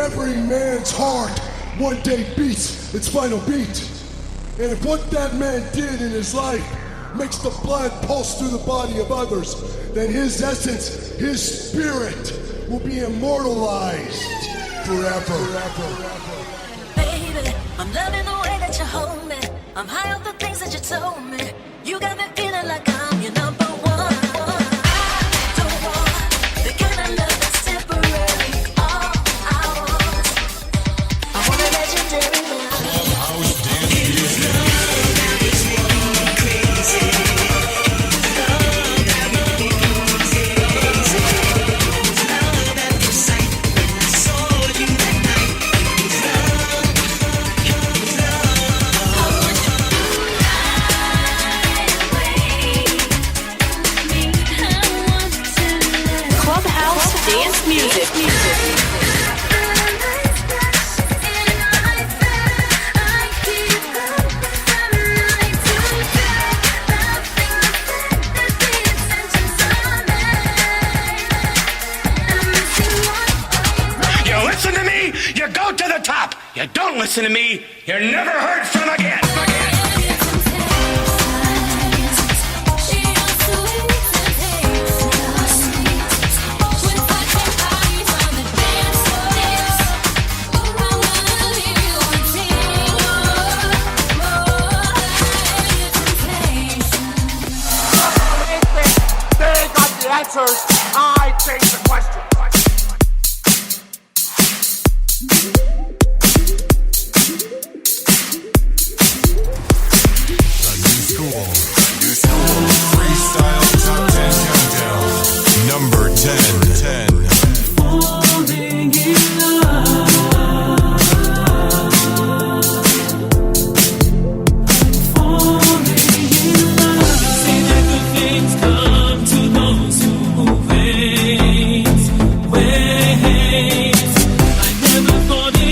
Every man's heart one day beats its final beat. And if what that man did in his life makes the blood pulse through the body of others, then his essence, his spirit, will be immortalized forever. Baby, I'm loving the way that you hold me. I'm high off the things that you told me. You got me feeling like I'm your number one. I don't want the kind of love that's temporary. All I want, I want a legendary love. Clubhouse dance music. Dance music. You listen to me, you go to the top. You don't listen to me, you're never heard from again. Answers, I change the question. The new school. Freestyle Top 10 Countdown. Number 10. Falling in love. Falling in love. Say that good things come to those who wait. I never thought it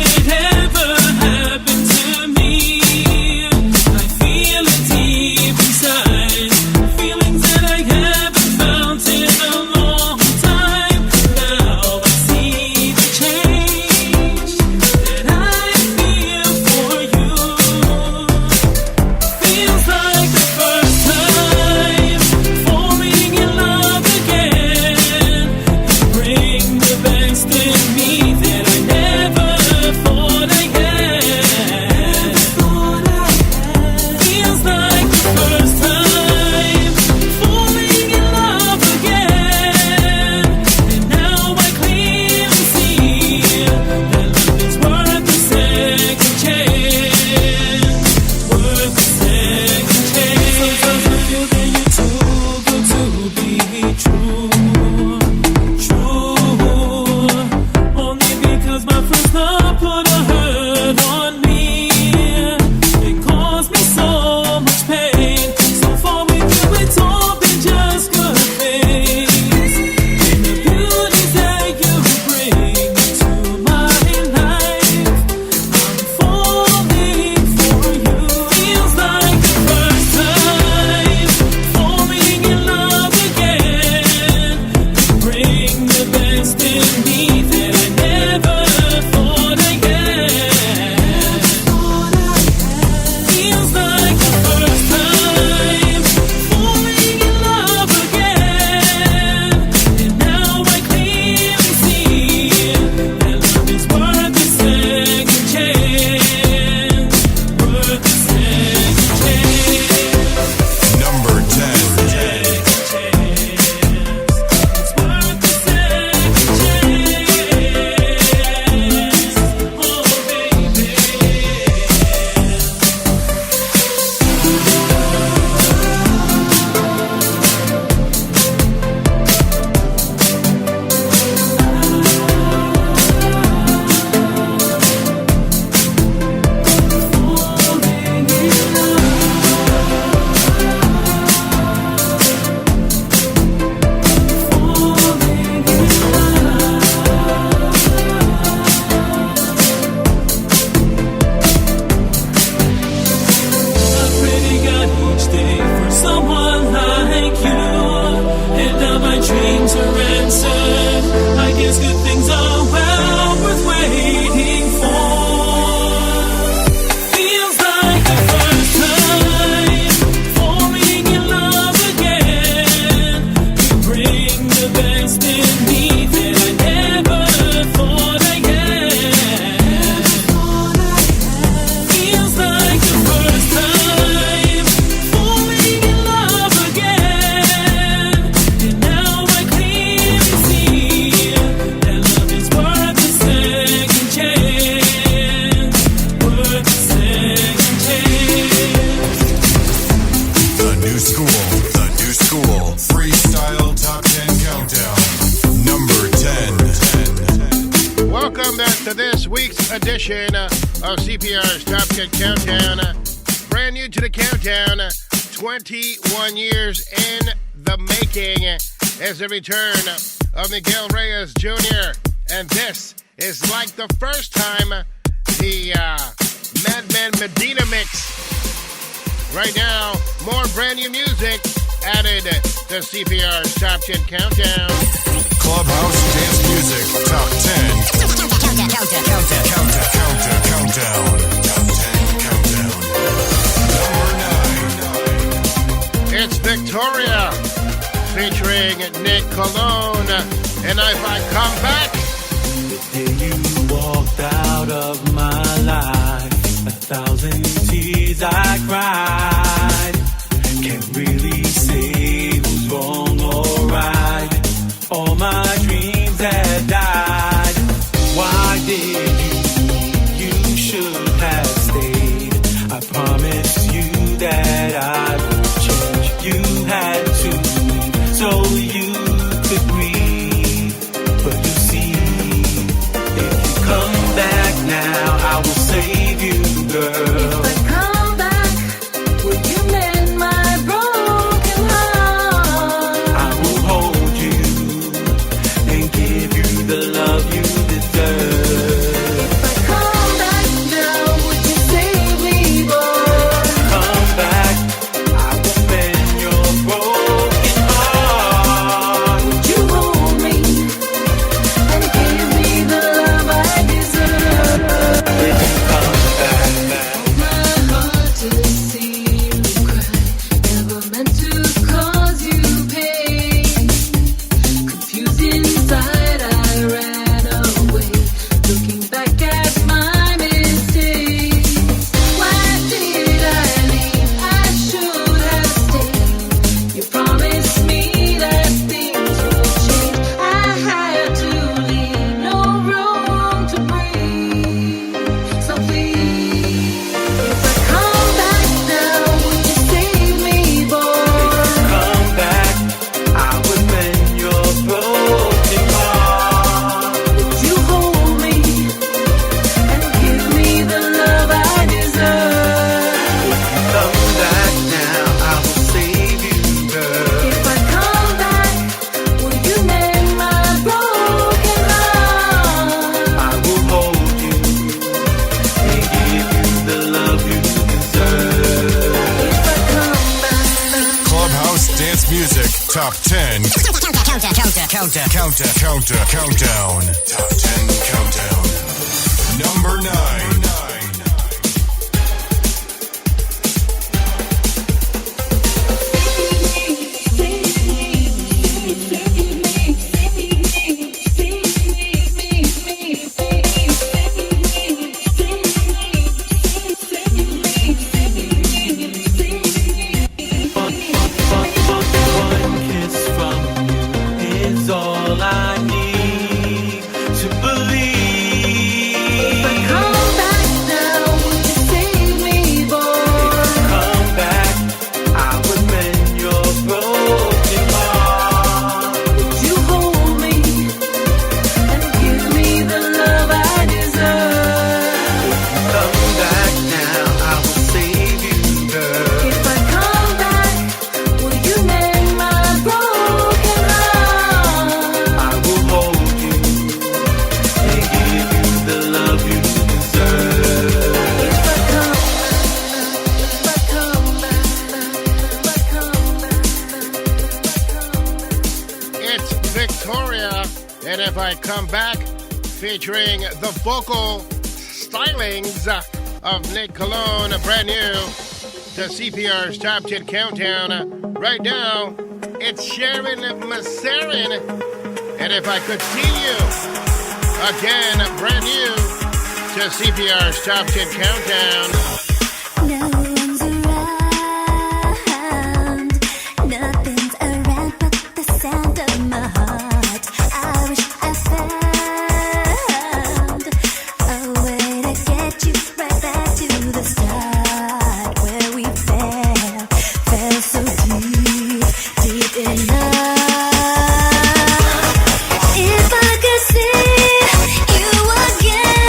to this week's edition of CPR's Top 10 Countdown. Brand new to the countdown, 21 years in the making, is the return of Miguel Reyes Jr. And this is like the first time the Madman Medina mix. Right now, more brand new music added to CPR's Top 10 Countdown. Clubhouse Dance Music Top 10 Countdown. Number 9. It's Victoria featuring Nick Colon. And if I come back, the day you walked out of my life, 1,000 tears I cried. Can't really say who's wrong or right. All my dreams had died. Why did you should have stayed. I promised you that I would change. You had to leave so you could breathe. But you see, if you come back now, I will save you, girl. If I come back, will you mend my broken heart? I will hold you and give you the love you deserve. If I come back now, would you save me, boy? Come back, I will mend your broken heart. Would you hold me and give me the love I deserve? If you come back, My heart to see you cry, never meant to cause you pain. Confused inside, I ran away, looking back at my mistakes. Why did I leave? I should have stayed. You promised me that things would change. I had to leave, no room to breathe. So please, if I come back now, would you save me, boy? come back, I will mend your broken heart. Would you hold me and give me the love I deserve? Come back now, I will save you, girl. If I come back, will you mend my broken heart? I will hold you and give you the love you deserve. If I come back, Clubhouse Dance Music Top 10 Countdown. Top 10 Countdown. Number 9. One kiss from you is all I need to believe. if I come back now, would you save me, boy? Come back, I would mend your broken heart. Would you hold me and give me the love I deserve? Come back now, I will save you, girl. If I come back, will you mend my broken heart? I will hold you and give you the love you deserve. If I come back, if I come back. it's Victoria. And if I come back, featuring the vocal stylings of Nick Colon, brand new to CPR's Top 10 Countdown. Right now, it's Sharon Massarin. And if I could see you, again, brand new to CPR's Top 10 Countdown. No one's around, nothing's around but the sound of my heart. I wish I found a way to get you right back to the start where we fell so deep enough. If I could see you again.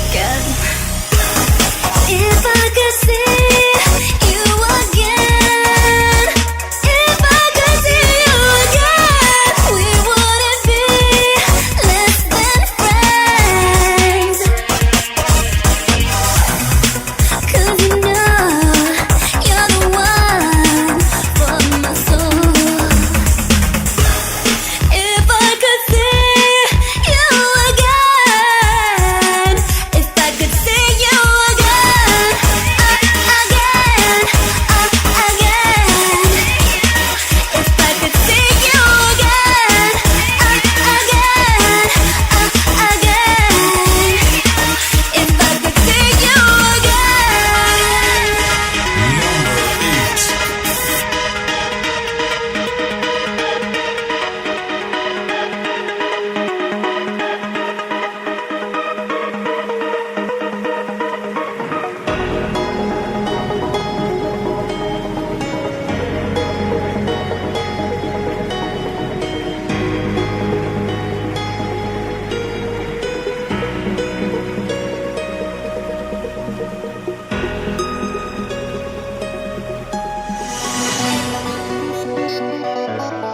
again. If I could see you again, if I could see you again, we wouldn't be less than friends. 'Cause you know you're the one for my soul. If I could see you again, if I could see you again, again, again. If I could see you again, again, again. If I could see you again.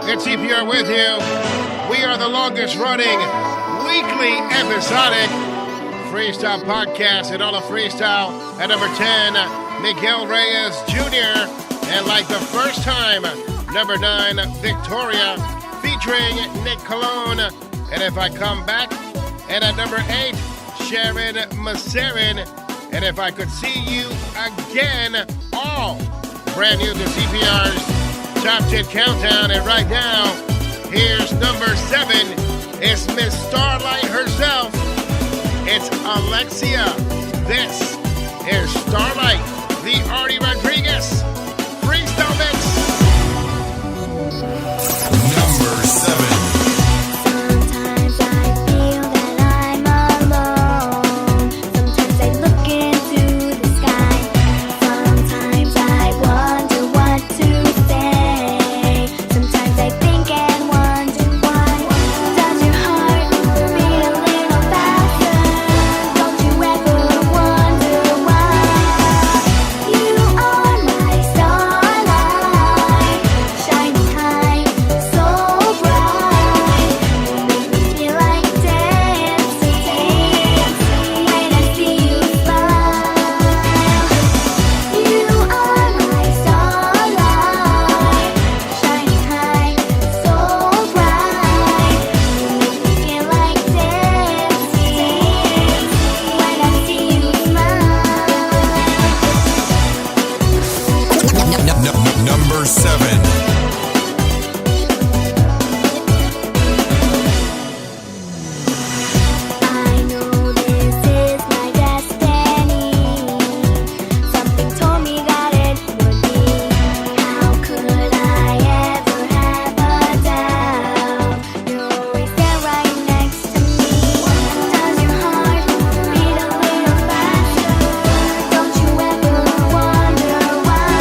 It's CPR with you. We are the longest running weekly episodic freestyle podcast and all of freestyle. At number 10, Miguel Reyes Jr. And like the first time, number 9, Victoria featuring Nick Colon. And if I come back, and at number 8, Sharon Masserin. And if I could see you again, all brand new to CPR's Top 10 Countdown. And right now, here's number 7. It's Miss Starlight herself. It's Alexia. This is Starlight, the Artie Rodriguez Freestyle Mix. Number 7. Sometimes I feel that I'm alone. Sometimes I look into the sky. Sometimes I wonder what to say. Sometimes I think and wonder why. Does your heart beat a little faster? Don't you ever wonder why? You are my starlight, shining high, so bright. Make me feel like dancing when I see you smile. You are my starlight, shining high, so bright. Make me feel like dancing when I see you smile. Number 7. I know this is my destiny. Something told me that it would be. How could I ever have a doubt? You're always there right next to me. Does your heart beat a little faster? Don't you ever wonder why?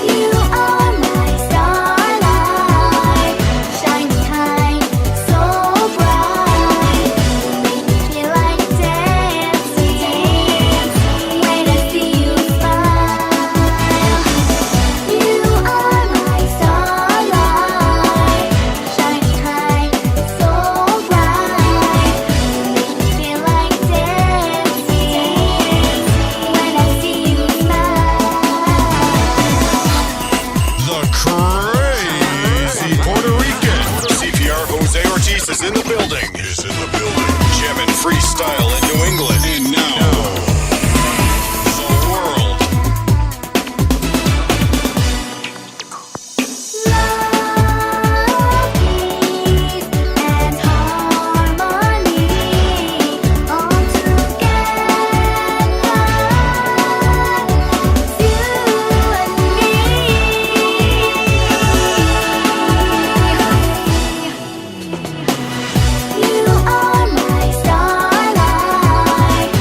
You are my starlight, shining high, so bright. Make me feel like dancing when I see you smile. You are my starlight, shining high, so bright. Make me feel like dancing when I see you smile. The crazy Puerto Rican. CPR Jose Ortiz is in the building. Jamming freestyle in New England. And now, the world. Love, peace, and harmony all together. You and me. You are my starlight,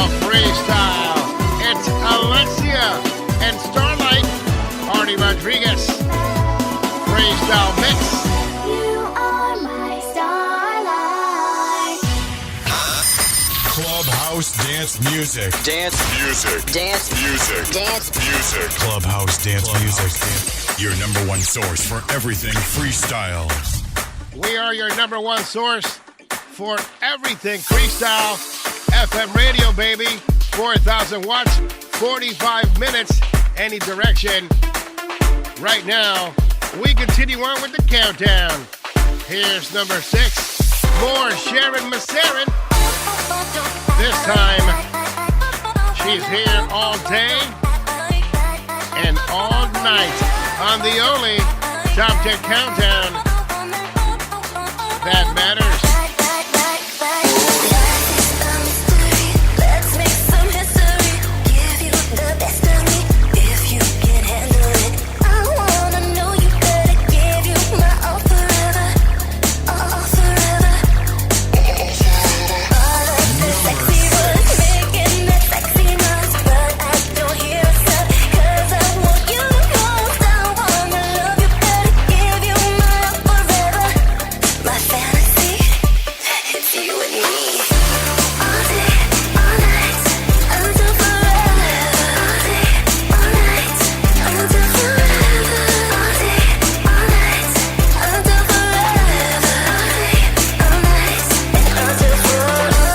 of Freestyle. It's Alexia and Starlight, Artie Rodriguez. Freestyle mix. You are my starlight. Clubhouse dance music. Dance Music. Dance Music. Dance Music. Clubhouse dance music. Your number one source for everything freestyle. We are your number one source for everything freestyle. FM radio, baby. 4,000 watts, 45 minutes, any direction. Right now, we continue on with the countdown. Here's number 6. More Sharon Massarin. This time, she's here all day and all night on the only Top 10 countdown that matters. Let's make some history. Give you the best of me if you can handle it. I wanna know you better. Give you my all forever, all forever. All of the sexy words making that sexy noise, but I don't hear a sound 'cause I want you most. I wanna love you better. Give you my all forever. My fantasy, it's you and me. All day, all night, until forever. All day, all night, until forever. All day, all night, until forever. All day, all night, until forever.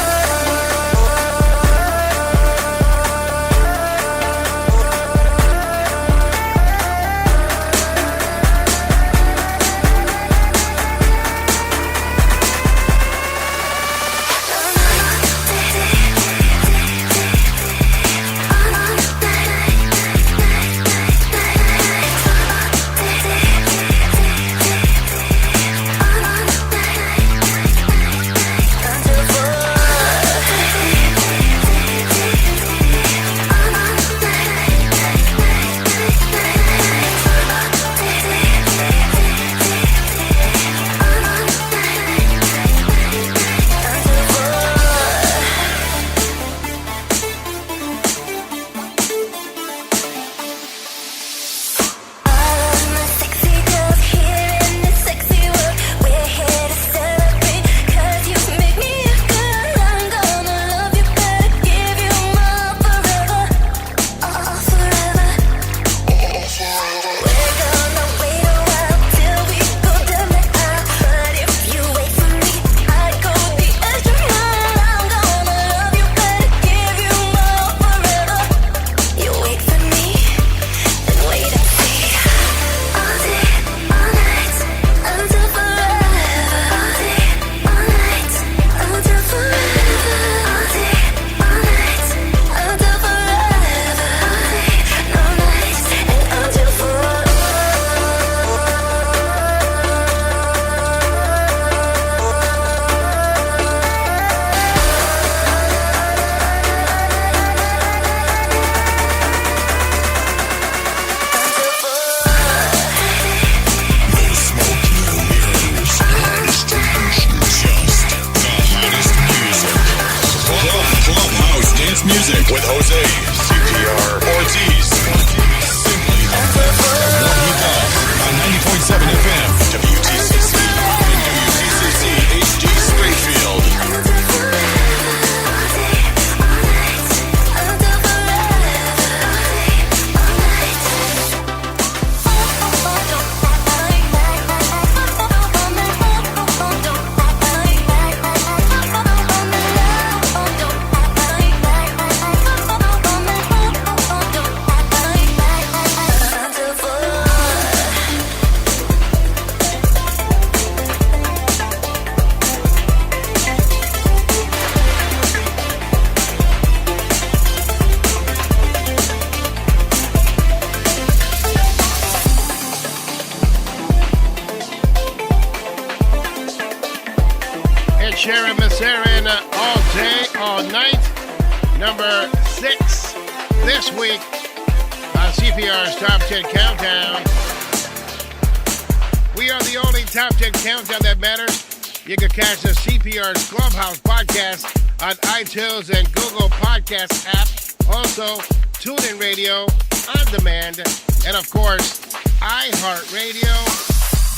Music with Jose CPR Ortiz. Simply the best of what he does on 90.7 FM, WTCC and WTCC HD Springfield. Sharon Massarin, all day, all night. Number 6 this week on CPR's Top 10 Countdown. We are the only Top 10 Countdown that matters. You can catch the CPR's Clubhouse podcast on iTunes and Google Podcast app. Also, TuneIn Radio on demand. And of course, iHeartRADio.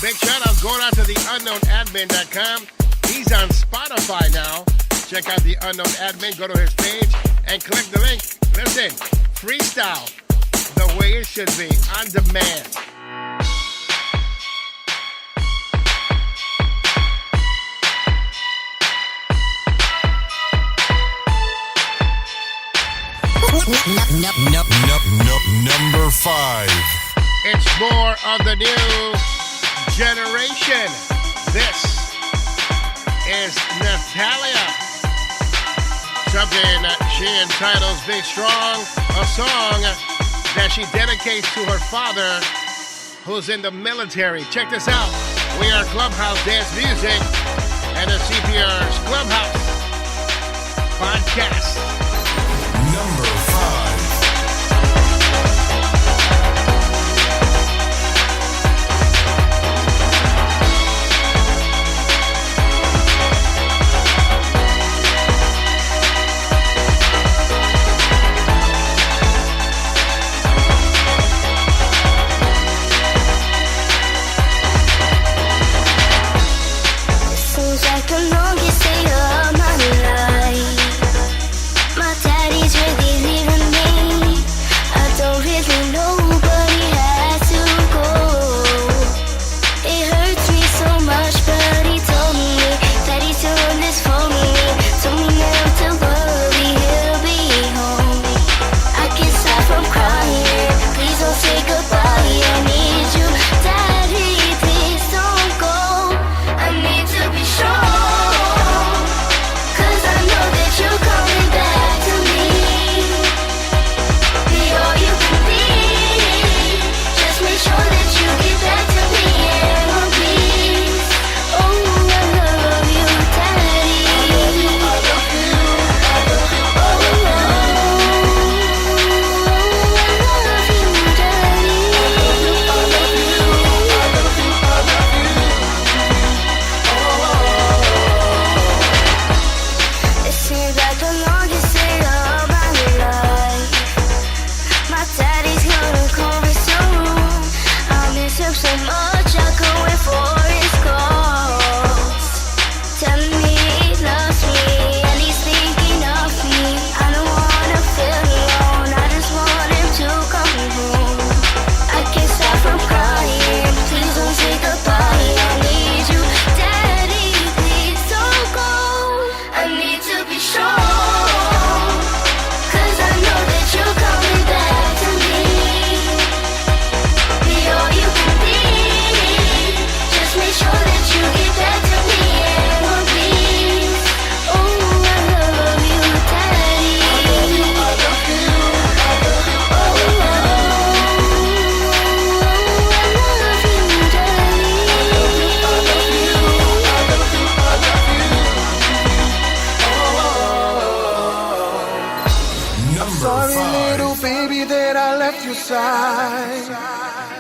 Big shout out going out to the unknownadmin.com. He's on Spotify now. Check out the Unknown Admin. Go to his page and click the link. Listen, freestyle the way it should be, on demand. Number 5. It's more of the new generation. This is Natalia. Something she entitles Be Strong, a song that she dedicates to her father who's in the military. Check this out. We are Clubhouse Dance Music and the CPR's Clubhouse Podcast. Number 5.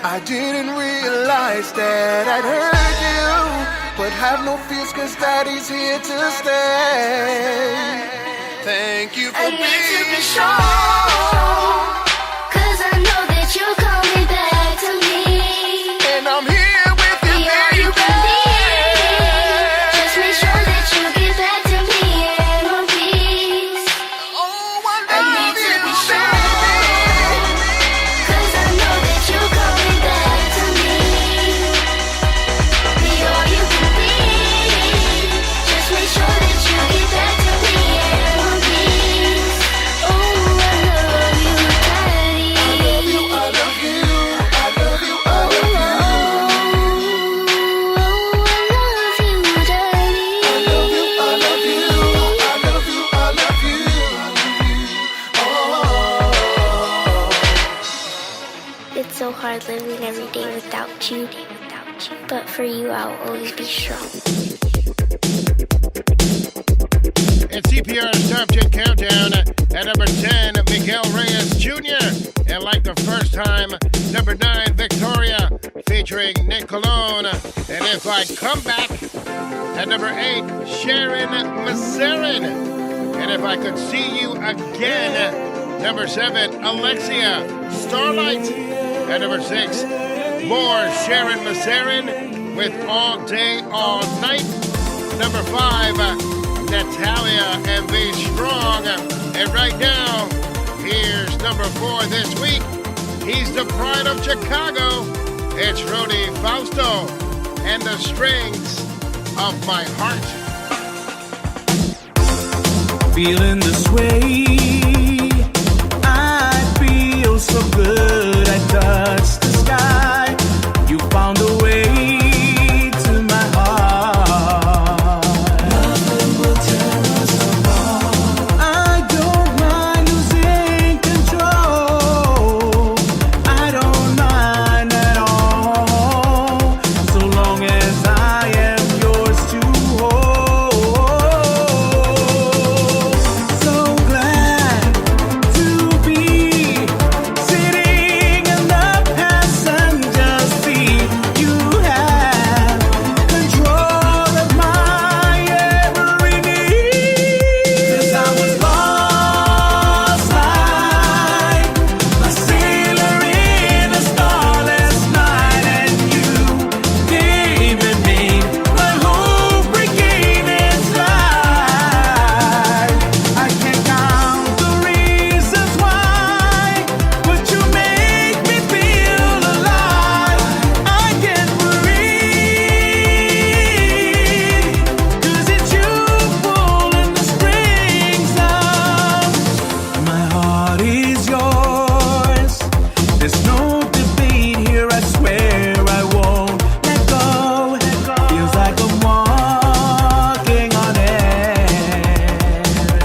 I didn't realize that I'd hurt you, but have no fears cause daddy's here to stay. Thank you for being strong, cause I know that you're coming back to me. And I'm here with you, baby. You believe. Just make sure that you get back to me in one piece. Oh, I need to be strong, cause I know that you're coming back to me. Be all you can be. Just make sure that you get back to me in one piece. Oh, I love you, daddy. I love you, I love you, I love you, I love you. Oh, I love you, daddy. I love you, I love you, I love you, I love you. Oh. It's so hard living every day without you. But for you, I'll always be strong. It's CPR's Top 10 Countdown. At number 10, Miguel Reyes Jr. And like the first time, number 9, Victoria, featuring Nick Colon. And if I come back, At number 8, Sharon Maserin. And If I Could See You Again. Number 7, Alexia Starlight. At number 6, more Sharon Maserin with All Day, All Night. Number 5, Natalia and Be Strong. And right now, here's number 4 this week. He's the pride of Chicago. It's Rudy Fausto and the Strings of My Heart. Feeling this way, I feel so good. I touch the sky. You found a way to my heart. Nothing will tear us apart. I don't mind losing control. I don't mind at all, so long as I am yours to hold. So glad to be sitting in the passenger seat. You have control of my every need. 'Cause I was lost like a sailor in a starless night, and you gave me my hope regained its life. I can't count the reasons why, but you make me feel alive. I can't breathe, 'cause it's you pulling the strings of my heart is yours. There's no debate here, I swear I won't let go. Feels like I'm walking on air.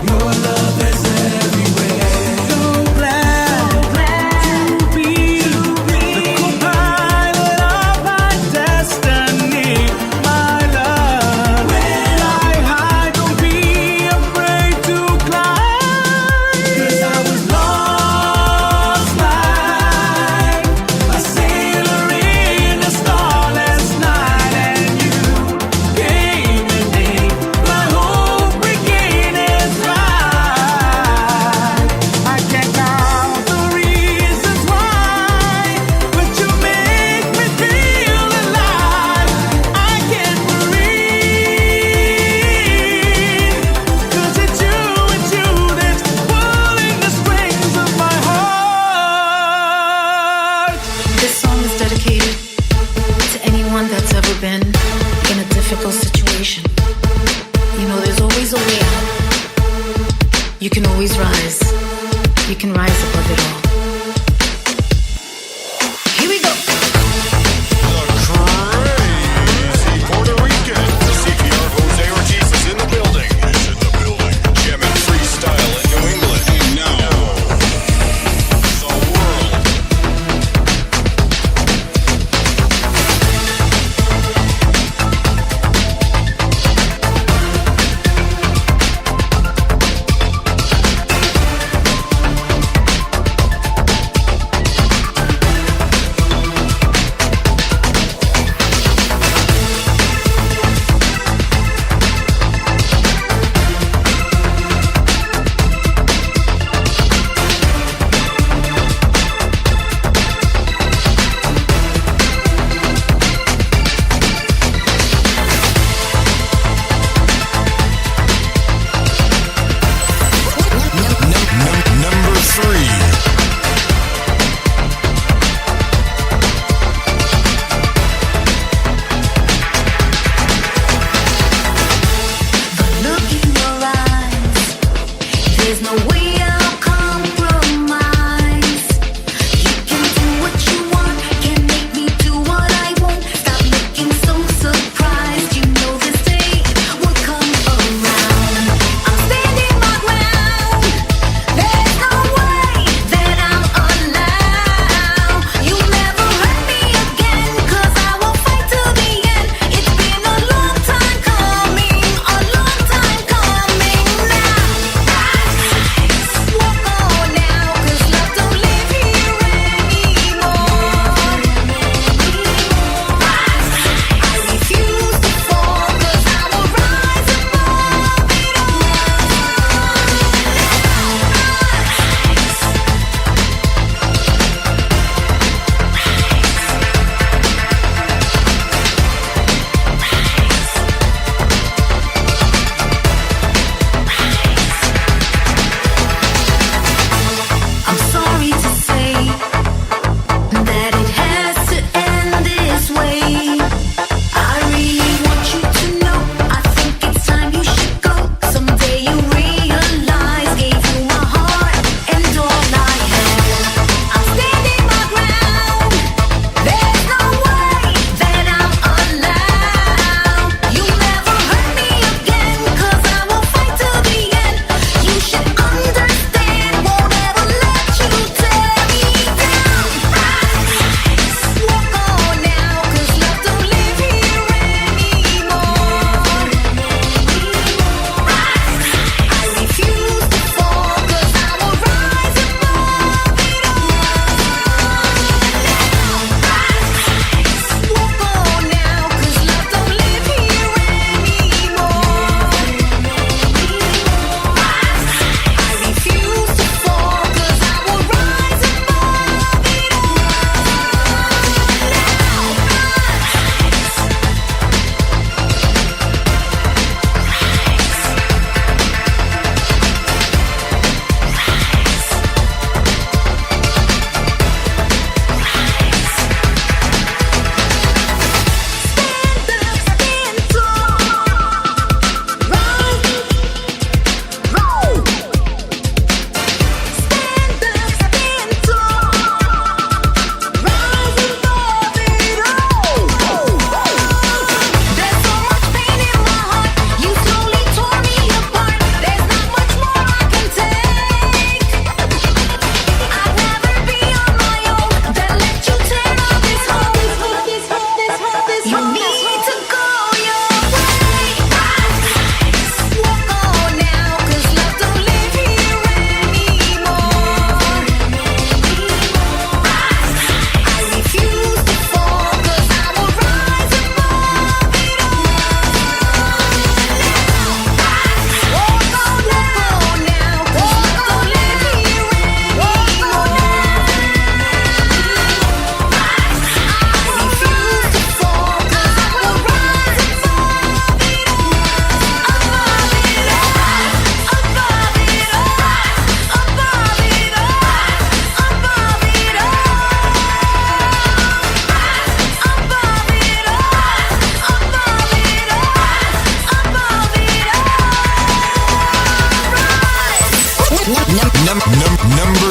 Your love is everywhere. So glad to be the co-pilot of my destiny. My love, fly high, don't be afraid to climb. 'Cause I was lost like a sailor in a starless night, and you gave me my hope regained its life. I can't count the reasons why, but you make me feel alive. I can't breathe, 'cause it's you that's pulling the strings of my heart. This song is dedicated to anyone that's ever been in a difficult situation. You know, there's always a way out. You can always rise. You can rise above it all. Here we go. The crazy Puerto Rican. CPR Jose Ortiz is in the building. Jamming freestyle in New England. And now, the world.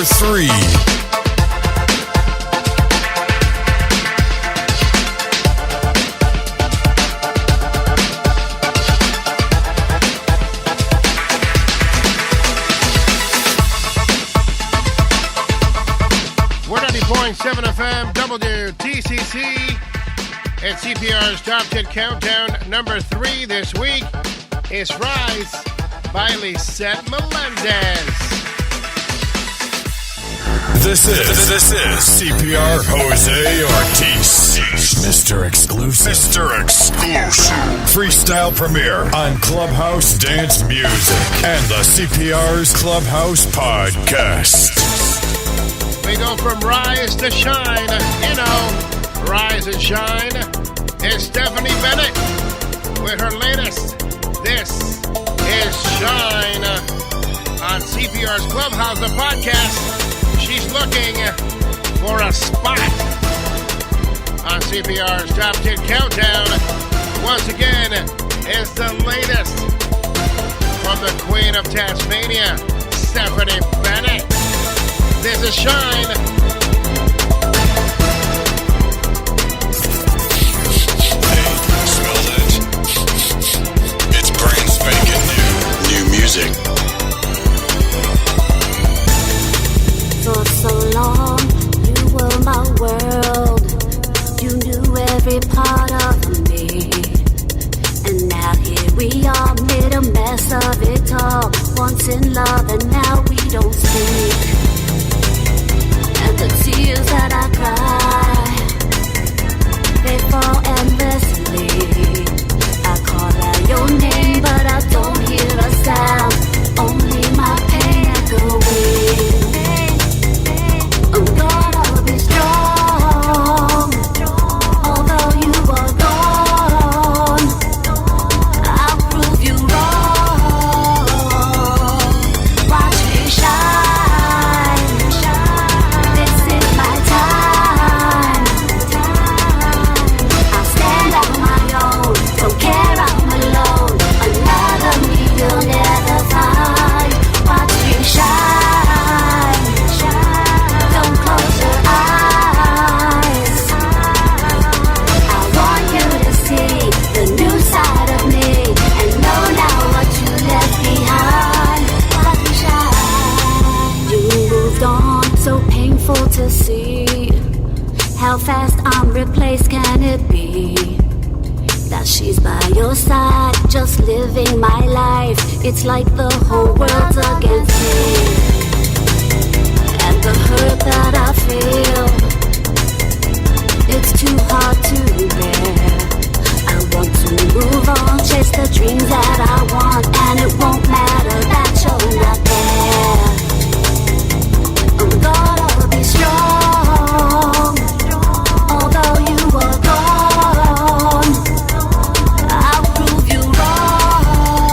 3. FM WTCC and CPR's Top 10 Countdown. Number 3 this week is Rise by Lisette Melendez. This is CPR Jose Ortiz, Mr. Exclusive. Freestyle premiere on Clubhouse Dance Music and the CPR's Clubhouse Podcast. We go from Rise to Shine, Rise and Shine, and Stephanie Bennett with her latest. This is Shine on CPR's Clubhouse, the podcast. She's looking for a spot on CPR's Top 10 Countdown. Once again, is the latest from the Queen of Tasmania, Stephanie Bennett. This is Shine. Hey, smell that? It's brand spanking new music. For so long, you were my world. You knew every part of me. And now here we are, made a mess of it all. Once in love and now we don't speak. The tears that I cry, they fall endlessly. I call out your name, but I don't hear a sound. Only my pain echoing. I'm gonna be strong, although you are gone. I'll prove you wrong. Watch me shine. To see how fast I'm replaced, can it be that she's by your side, just living my life? It's like the whole world's against me, and the hurt that I feel, it's too hard to bear. I want to move on, chase the dreams that I want, and it won't matter that you're not there. I'm gonna be strong, although you are gone. I'll prove you wrong.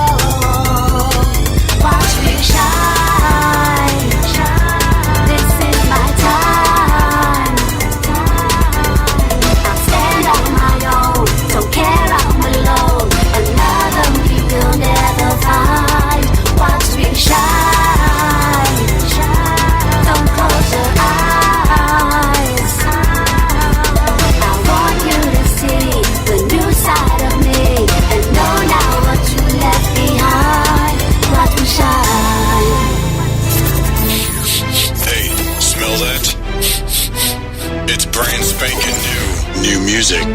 Watch me shine. This is my time. I'll stand on my own, don't care, I'm alone. Another me you'll never find. Watch me shine. Don't close your eyes. I want you to see the new side of me and know now what you left behind. Watch me shine. Hey, smell that? It's brand spanking new music.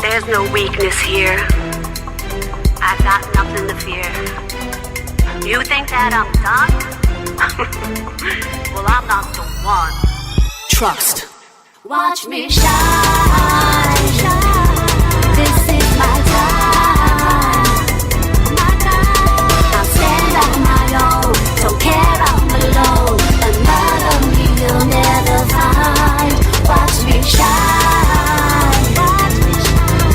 There's no weakness here. I've got nothing to fear. You think that I'm done? Well, I'm not the one. Trust. Watch me shine. This is my time. I'll stand on my own. Don't care, I'm alone. Another me you'll never find. Watch me shine.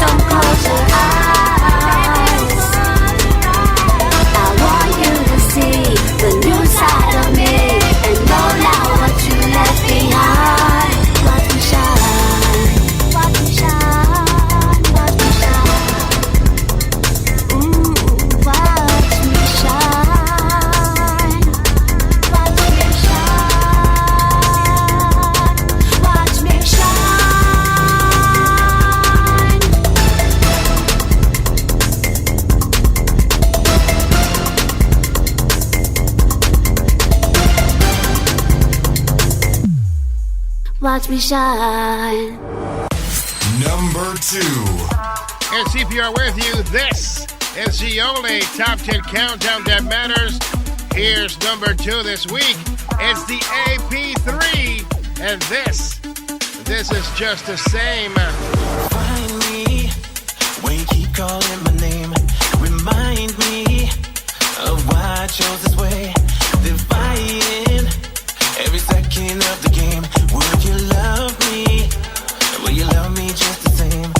Don't close your eyes. I want you to see the new side of me and know now what you left behind. Watch me shine. Watch me shine. watch me shine. Number 2. And CPR with you. This is the only top 10 countdown that matters. Here's number 2 this week. It's the AP3. And this is just the same. Find me when you keep calling my name. Remind me of why I chose this way. Defying every second of the game. Would you love me? Will you love me just the same?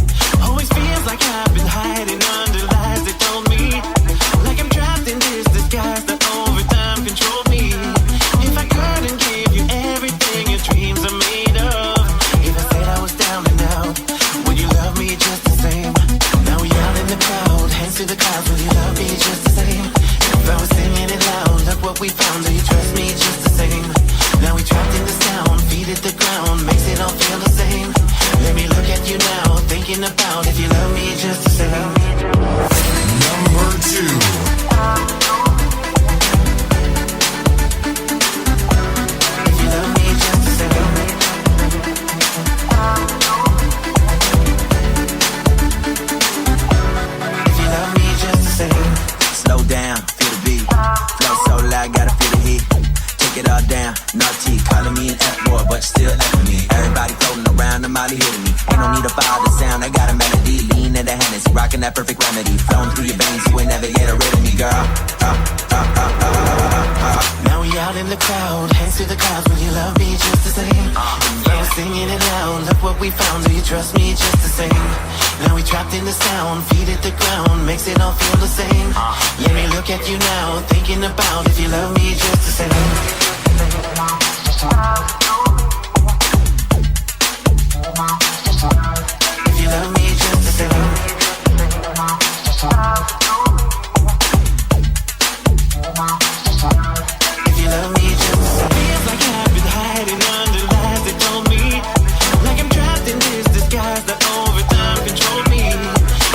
Always feels like I've been hiding under lies they told me. Like I'm trapped in this disguise that over time controlled me. If I couldn't give you everything your dreams are made of. If I said I was down and out, would you love me just the same? Now we out in the crowd, hands to the clouds. Will you love me just the same? If I was singing it loud, look what we found. Do you trust me just the same? Now we trapped in the sound, feet at the ground, makes it all feel the same. Let me look at you now, thinking about if you love me just the same. Number 2. If you love me just the same. If you love me just the same. Slow down, feel the beat. Flow so loud, gotta feel the heat. Take it all down, naughty, calling me an F-boy, but still F me. Everybody floating around, I'm Molly hitting me. Ain't no need to follow the sound, I got a melody. Lean at the Hennessy, rocking that perfect remedy. Flowing through your veins, you will never get rid of me, girl. Now we out in the crowd, hands to the clouds. Will you love me just the same? Now singing it loud, look what we found. Do you trust me just the same? Now we trapped in the sound, feet at the ground, makes it all feel the same. Let me look at you now, thinking about if you love me just the same. If you love me just the same. If you love me just the same. Feels like I've been hiding under lies they told me. Like I'm trapped in this disguise that over time controlled me.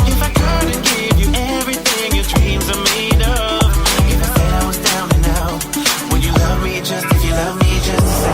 If I couldn't give you everything your dreams are made of. If I said I was down and out, would you love me just if you love me just the same?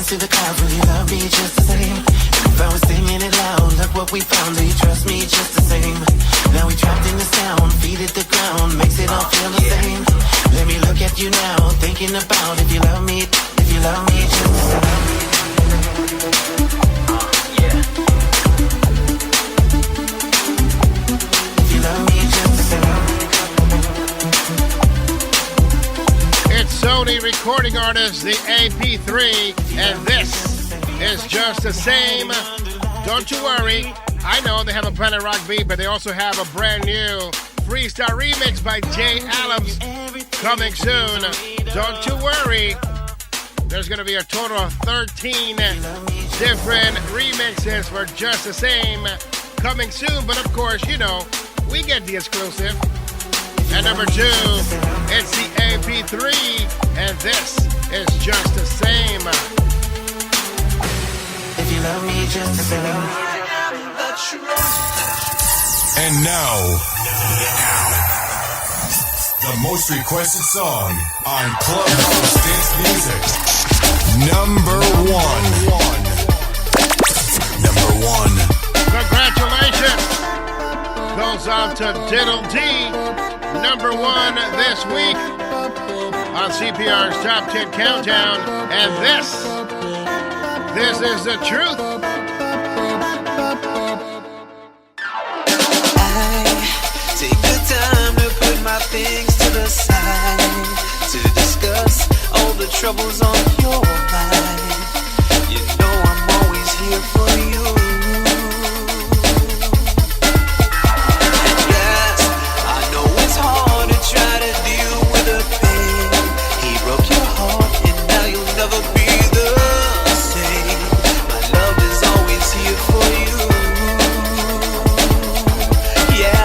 To the clouds, will you love me just the same? If I was singing it loud, look what we found. Do you trust me just the same? Now we trapped in the sound, feet at the ground, makes it all feel the same. Let me look at you now, thinking about if you love me just the same. If you love me just the same. It's Sony recording artist, the AP3, and this is just the same. Don't you worry. I know they have a Planet Rock beat, but they also have a brand new freestyle remix by Jay Adams coming soon. Don't you worry. There's going to be a total of 13 different remixes for just the same coming soon. But of course, you know, we get the exclusive. At number 2, it's the AP3, and this is just the same. If you love me just the same. And now, the most requested song on Clubhouse Dance Music. Number 1. Number 1. Congratulations goes on to Diddle D. Number 1 this week on CPR's Top 10 Countdown. And this is the truth. I take the time to put my things to the side, to discuss all the troubles on your mind. You know I'm always here for you. Yes, I know it's hard to try to deal with the pain. He broke your heart and now you'll never be the same. My love is always here for you. Yeah,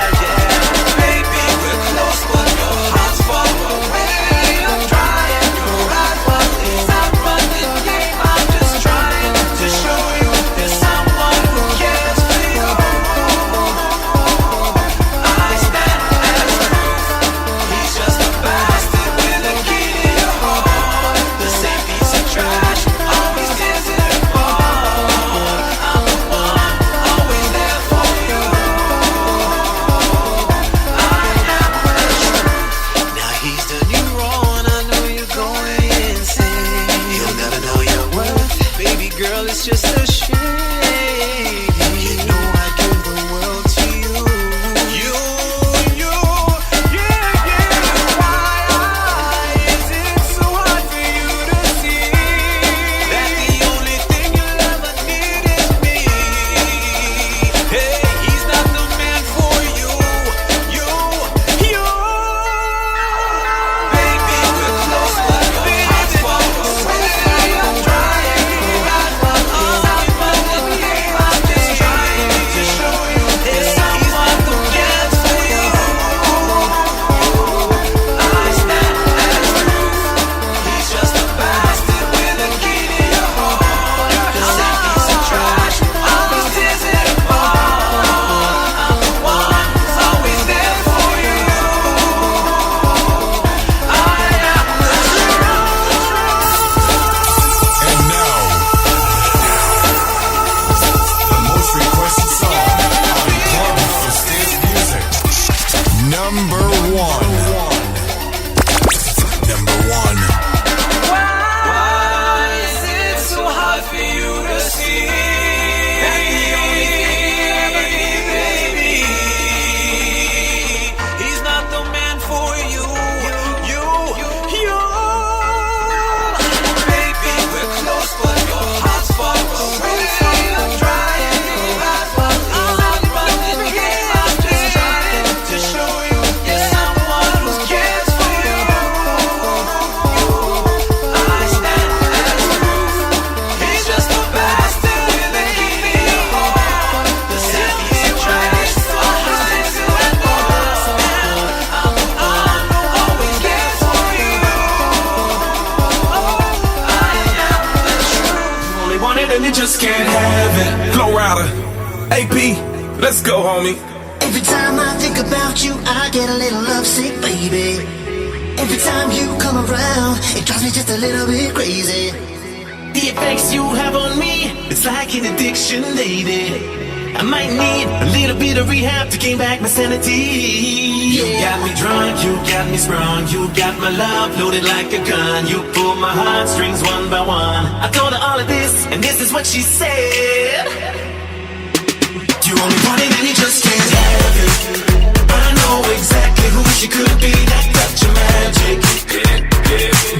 baby, we're close, but your heart's far away. I'm trying to ride, but it's not running game. I just a shame. You know I give the world to you. Why is it so hard for you to see that the only thing you'll ever need is me? Hey, he's not the man for you. Baby, we're close, but your heart's far away. I'm trying, I'm just trying to show you there's someone who cares for you. I stand as proof. He's just a bastard with a key to your heart. The same piece of trash, always tears it apart. I'm the one who's always there for you. I am the And now, the most requested song on Clubhouse Dance Music. Number one. Why is it so hard for you to see that the only thing you ever need, baby? He's not the man for you. Baby, we're close, but your heart's far away. I'm trying, but I'm running game. I'm just trying to show you there's someone who cares for you. I stand as proof. He's just a bastard with a key to your heart. The same piece of trash, always tears you apart. I'm the one who always cares for you. I am the truth. Only want it and you just can't have it. Flow Rider, AP, let's go, homie. Every time I think about you, I get a little lovesick, baby. Every time you come around, it drives me just a little bit crazy. The effects you have on me, it's like an addiction, lady. I might need a little bit of rehab to gain back my sanity. You got me drunk, you got me sprung, you got my love loaded like a gun. You pull my heartstrings one by one. I told her all of this, and this is what she said. You only want it and you just can't have it. But I know exactly who she could be. That touch of magic,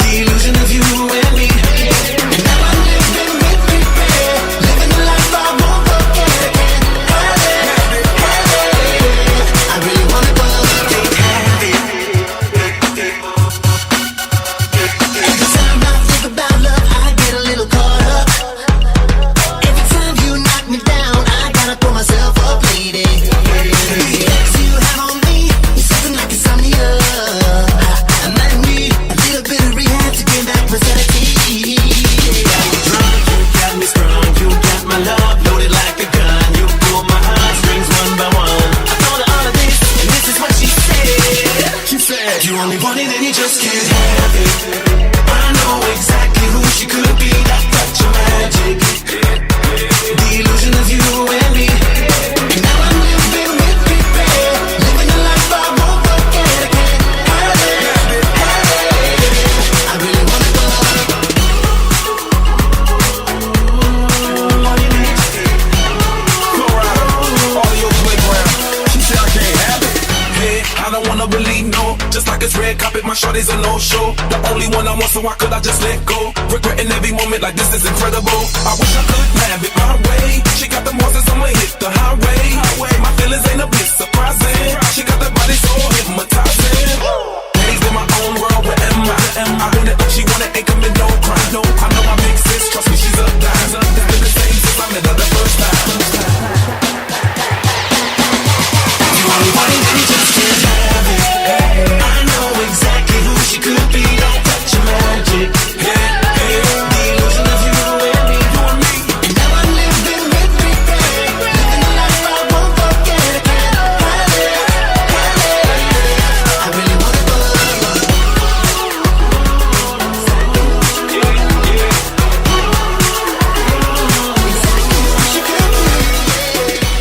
the illusion of you and me. And now I'm living with regret, living the life I won't forget. I can't have it. I really want it, but I can't have it. Every time I think about love, I get a little caught up. Every time you knock me down, I gotta pull myself up, lady. The effects you have on me is something like insomnia. I might need a little bit of rehab to get back my sanity. You got me drunk, you got me sprung, you got my love loaded like a gun. You pull my heartstrings one by one. I told her all of this, and this is what she said. She said, you only want it and you just can't have it. But I know exactly who she could be. That touch of magic, the illusion of you and me. And now I'm living with regret, living a life I won't forget. I can't have it. I really want it, but Flow Rider, audio playground. She said I can't have it. Hey, I don't wanna believe no. Just like it's red carpet, my shorty's a no-show. The only one I want, so why could I just let go? Regretting every moment like this is incredible. I wish I could have it my way. She got the horses, I'ma hit the highway. My feelings ain't a bit surprising. She got that body so hypnotizing. Days in my own world, where am I? I want it, she want it, ain't coming no crime. No, I know I make sense, trust me, she's a dime. It's been the same since I met her the first time. you only want it and you just can't have it. I know exactly who she could be. That touch of magic, the illusion of you and me. And now I'm living with regret, living a life I won't forget. I can't have it. I really want it, but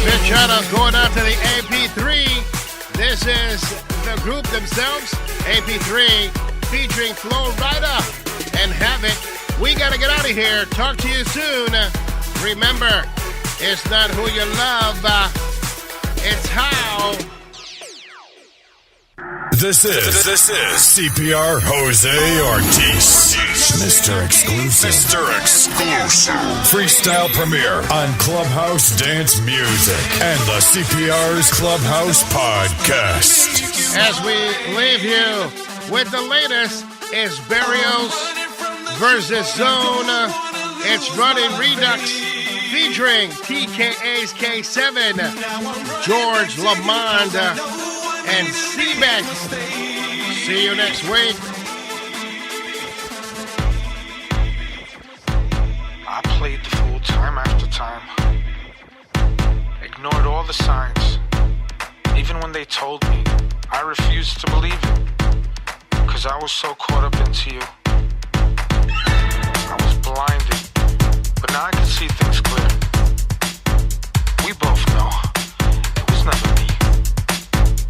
Big shout out going out to the AP3. This is the group themselves, AP3, featuring Flow Rider and Have It. We gotta get out of here. Talk to you soon. Remember, it's not who you love, it's how. This is CPR Jose Ortiz, Mr. Exclusive. Freestyle premiere on Clubhouse Dance Music and the CPR's Clubhouse Podcast. As we leave you with the latest is Berrios versus Zone. It's running Redux featuring TKA's K7, George Lamond, and Seabank. See you next week. I played the fool time after time. Ignored all the signs. Even when they told me, I refused to believe it. 'Cause I was so caught up into you. I was blinded. But now I can see things clear. We both know it was never me.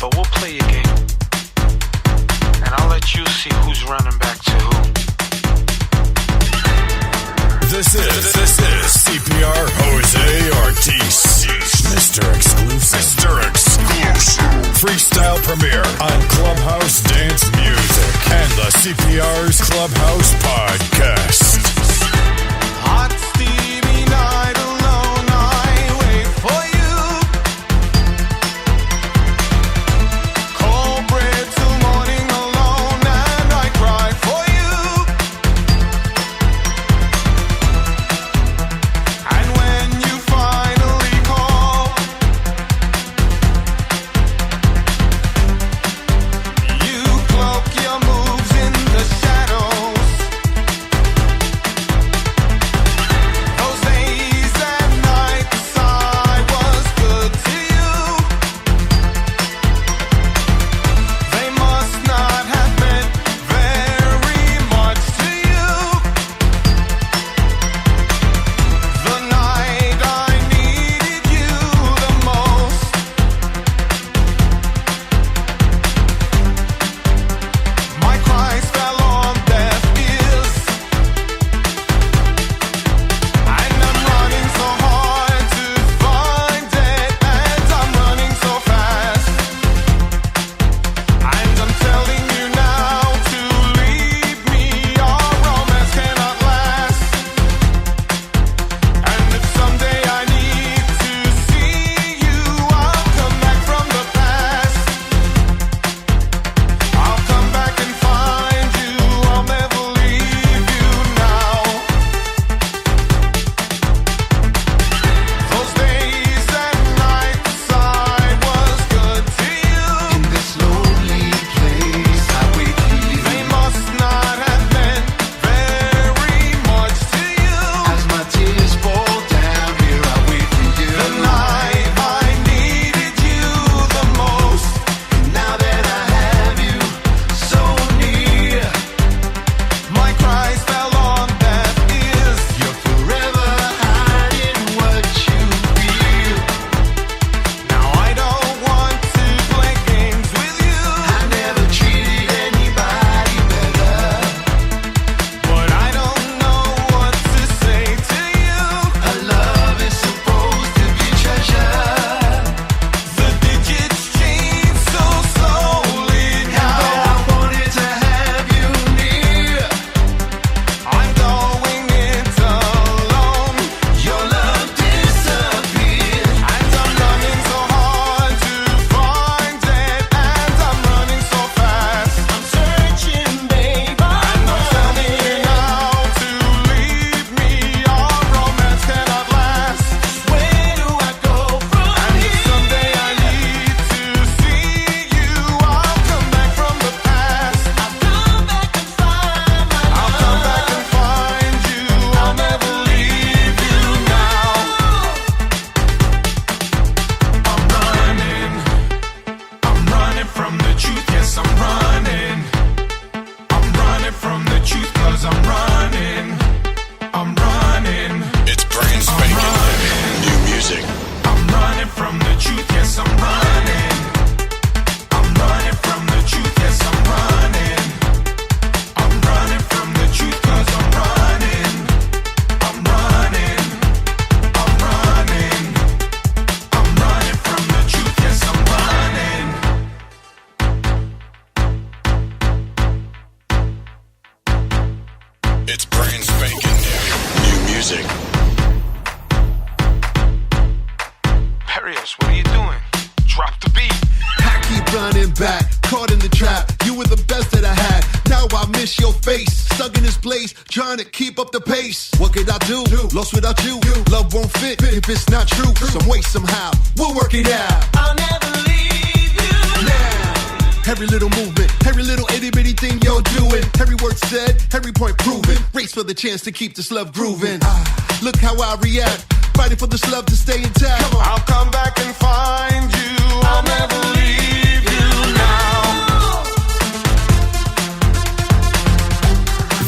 But we'll play a game. And I'll let you see who's running back to who. This is CPR Jose Ortiz, Mr. Exclusive. Freestyle premiere on Clubhouse Dance Music and the CPR's Clubhouse Podcast. Hot steamy night alone, I wait for you. Cold bread till morning alone, and I cry for you. And when you finally call, you cloak your moves in the shadows. Brand spanking new music. Berrios, what are you doing? Drop the beat. I keep running back, caught in the trap. You were the best that I had. Now I miss your face. Stuck in this place, trying to keep up the pace. What could I do? Lost without you. Love won't fit if it's not true. Some way, somehow, we'll work it out. I'll never leave you now. Every little movement, every little itty bitty thing you're doing. Every word said, every point proven. Race for the chance to keep this love grooving. Look how I react. Fighting for this love to stay intact. Come on. I'll come back and find you. I'll never leave you now.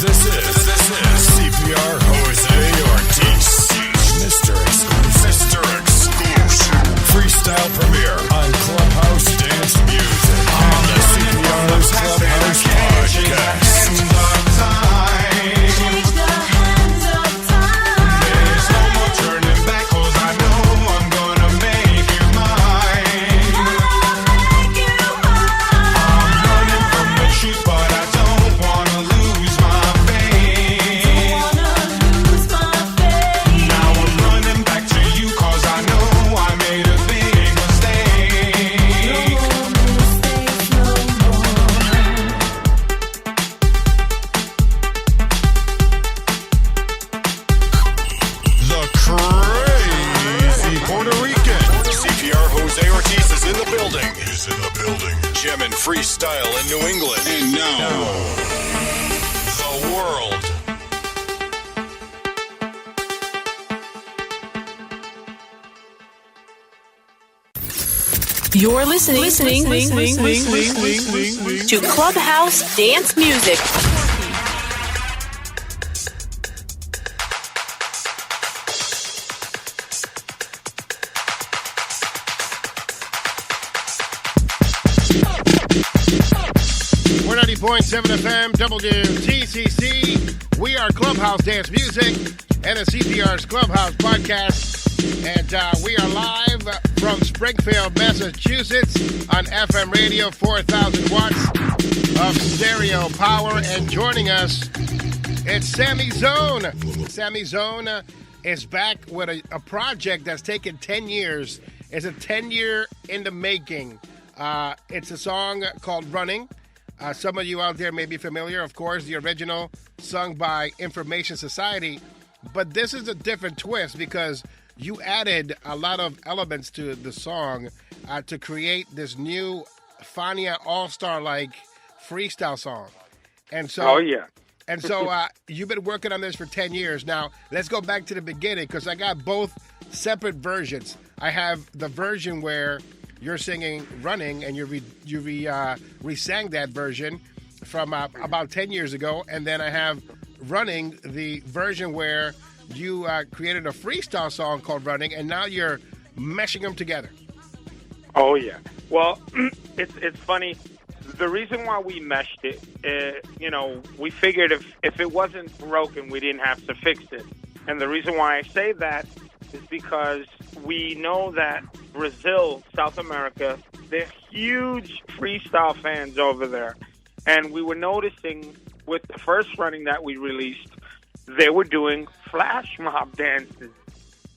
This is CPR Jose Ortiz. Mr. Exclusive. Freestyle premiere on Clubhouse Dance Music. On the CPR's Clubhouse Podcast. Freestyle in New England. And now, the world. You're listening to Clubhouse Dance Music. .7 FM, WTCC. We are Clubhouse Dance Music and the CPR's Clubhouse Podcast. And we are live from Springfield, Massachusetts on FM radio, 4,000 watts of stereo power. And joining us, it's Sammy Zone. Sammy Zone is back with a project that's taken 10 years. It's a 10-year in the making. It's a song called Running. Some of you out there may be familiar, of course, the original sung by Information Society. But this is a different twist because you added a lot of elements to the song to create this new Fania All-Star-like freestyle song. And so, oh, yeah. And so you've been working on this for 10 years. Now, let's go back to the beginning because I got both separate versions. I have the version where you're singing Running, and you re-sang that version from about 10 years ago. And then I have Running, the version where you created a freestyle song called Running, and now you're meshing them together. Oh, yeah. Well, it's funny. The reason why we meshed it, we figured if it wasn't broken, we didn't have to fix it. And the reason why I say that is because we know that Brazil, South America, they're huge freestyle fans over there. And we were noticing with the first Running that we released, they were doing flash mob dances.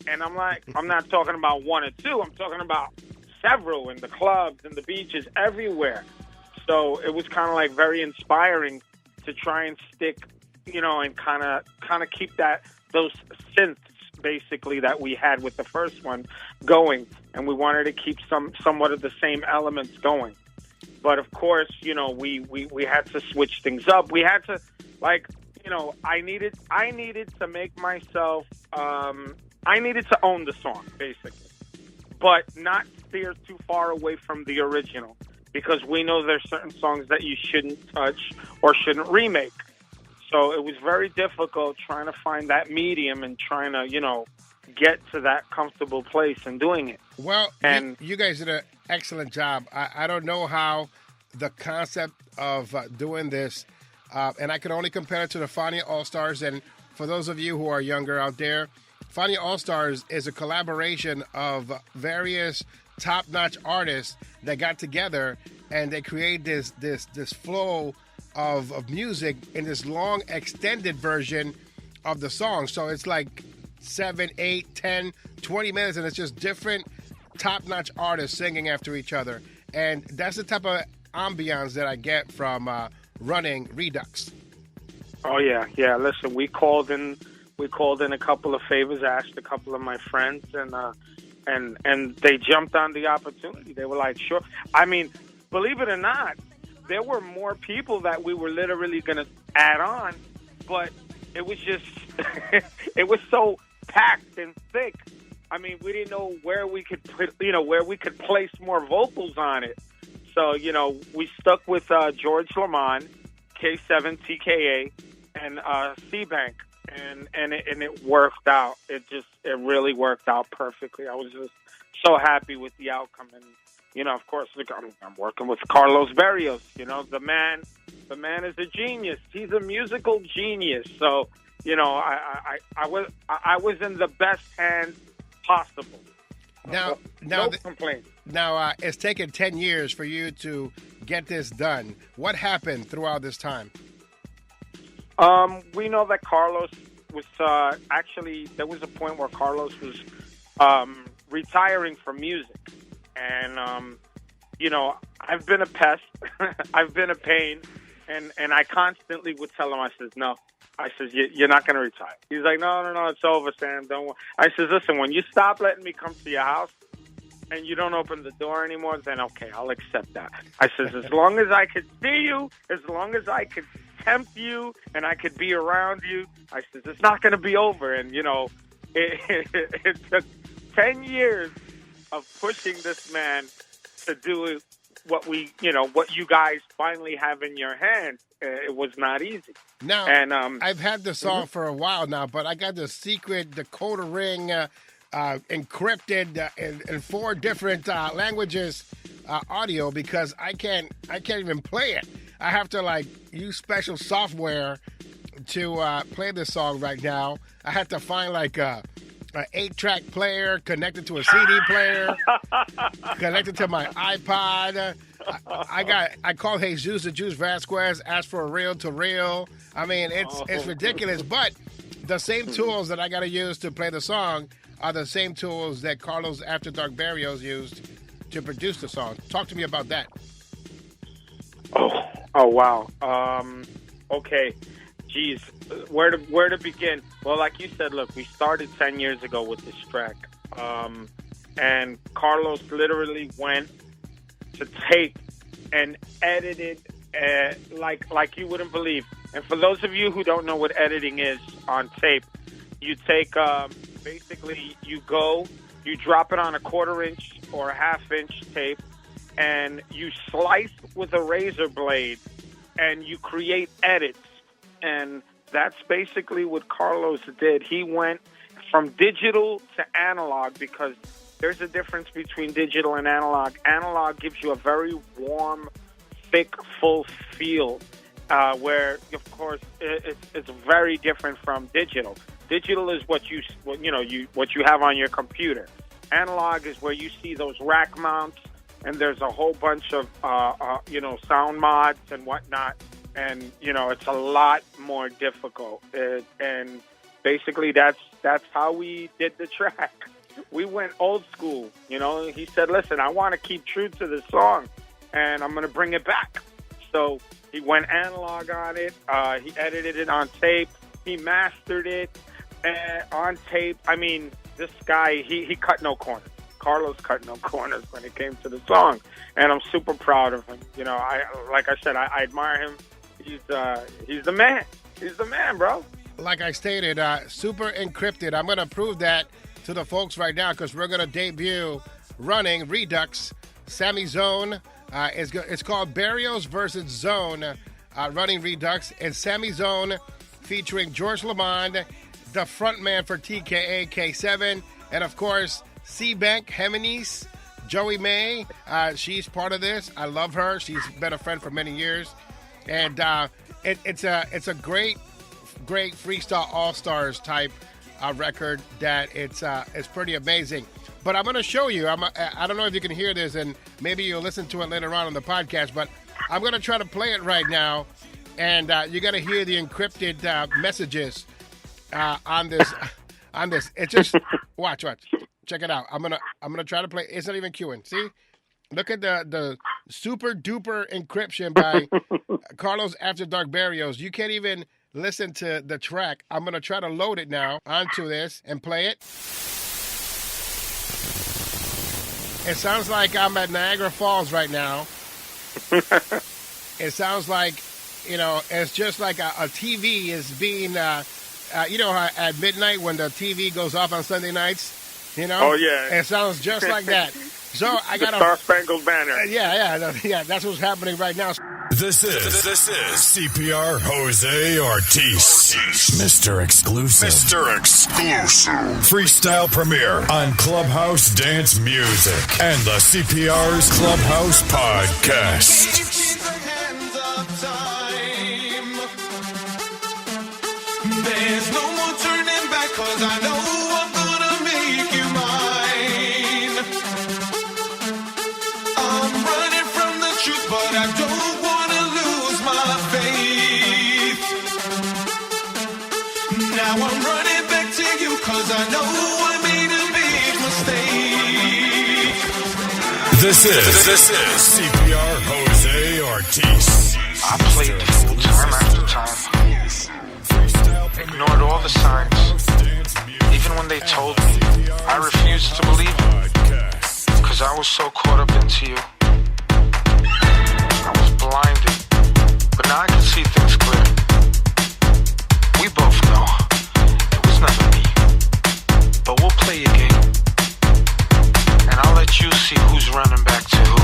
And I'm like, I'm not talking about one or two. I'm talking about several in the clubs and the beaches everywhere. So it was kind of like very inspiring to try and stick, and kind of keep those synths basically that we had with the first one going, and we wanted to keep somewhat of the same elements going. But of course, we had to switch things up. We had to, I needed to make myself, I needed to own the song basically, but not steer too far away from the original, because we know there's certain songs that you shouldn't touch or shouldn't remake. So it was very difficult trying to find that medium and trying to, get to that comfortable place and doing it. Well, and you guys did an excellent job. I don't know how the concept of doing this, and I can only compare it to the Fania All Stars. And for those of you who are younger out there, Fania All Stars is a collaboration of various top-notch artists that got together and they create this flow of music in this long extended version of the song. So it's like 7, 8, 10, 20 minutes, and it's just different top-notch artists singing after each other. And that's the type of ambiance that I get from running Redux. Oh yeah. Listen, we called in a couple of favors, asked a couple of my friends, and they jumped on the opportunity. They were like, sure. I mean, believe it or not, there were more people that we were literally going to add on, but it was just, it was so packed and thick. I mean, we didn't know where we could put, where we could place more vocals on it. So, we stuck with George Lamond, K7, TKA, and C-Bank, and it worked out. It really worked out perfectly. I was just so happy with the outcome. And, of course, I'm working with Carlos Berrios. The man is a genius. He's a musical genius. So, I was in the best hands possible. No complaints. Now, it's taken 10 years for you to get this done. What happened throughout this time? We know that Carlos was actually, there was a point where Carlos was retiring from music. And, I've been a pest. I've been a pain. And I constantly would tell him, I says, no. I says, you're not going to retire. He's like, no, it's over, Sam. Don't worry. I says, listen, when you stop letting me come to your house and you don't open the door anymore, then okay, I'll accept that. I says, as long as I could see you, as long as I could tempt you and I could be around you, I says, it's not going to be over. And, it took 10 years of pushing this man to do what what you guys finally have in your hands. It was not easy. Now, and I've had the song for a while now, but I got the secret decoder ring encrypted in 4 different languages audio because I can't even play it. I have to use special software to play this song right now. I have to find an 8-track player connected to a CD player, connected to my iPod. I called Jesus the Juice Vasquez, asked for a reel-to-reel. I mean, it's ridiculous. But the same tools that I got to use to play the song are the same tools that Carlos After Dark Berrios used to produce the song. Talk to me about that. Oh wow. Okay. Geez, where to begin? Well, like you said, look, we started 10 years ago with this track, and Carlos literally went to tape and edited like you wouldn't believe. And for those of you who don't know what editing is on tape, you take basically you drop it on a 1/4-inch or a 1/2-inch tape, and you slice with a razor blade, and you create edits. And that's basically what Carlos did. He went from digital to analog because there's a difference between digital and analog. Analog gives you a very warm, thick, full feel, where, of course, it's very different from digital. Digital is what you have on your computer. Analog is where you see those rack mounts, and there's a whole bunch of sound mods and whatnot. And, it's a lot more difficult. And basically that's how we did the track. We went old school. He said, listen, I want to keep true to the song, and I'm going to bring it back. So he went analog on it. He edited it on tape. He mastered it on tape. I mean, this guy, he cut no corners. Carlos cut no corners when it came to the song. And I'm super proud of him. Like I said, I admire him. He's the man. He's the man, bro. Like I stated, super encrypted. I'm going to prove that to the folks right now because we're going to debut running Redux, Sammy Zone. It's called Berrios versus Zone, running Redux. And Sammy Zone featuring George Lamond, the frontman for TKA K7, and of course, C-Bank Jimenez, Joei Mae. She's part of this. I love her. She's been a friend for many years. And it's a great Freestyle All Stars type record that it's pretty amazing. But I'm going to show you. I don't know if you can hear this, and maybe you'll listen to it later on the podcast. But I'm going to try to play it right now, and you're going to hear the encrypted messages on this. It's just watch. Check it out. I'm gonna try to play. It's not even queuing. See, look at the super duper encryption by Carlos After Dark Berrios. You can't even listen to the track. I'm gonna try to load it now onto this and play it. It sounds like I'm at Niagara Falls right now. It sounds like, it's just like a TV is being, how at midnight when the TV goes off on Sunday nights, Oh, yeah. It sounds just like that. So I got a Star-Spangled Banner. Yeah, that's what's happening right now. This is CPR Jose Ortiz, Mr. Exclusive. Freestyle premiere on Clubhouse Dance Music and the CPR's Clubhouse Podcast. There's no more turning back, 'cause I know I'm gonna make you mine. I'm running from the truth, but I don't wanna lose my faith. Now I'm running back to you, 'cause I know I made a big mistake. This is CPR Jose Ortiz. I played the fool time after time. Ignored all the signs. Even when they told me, I refused to believe it. 'Cause I was so caught up into you. I was blinded. But now I can see things clear. We both know it was never me. But we'll play a game. And I'll let you see who's running back to who.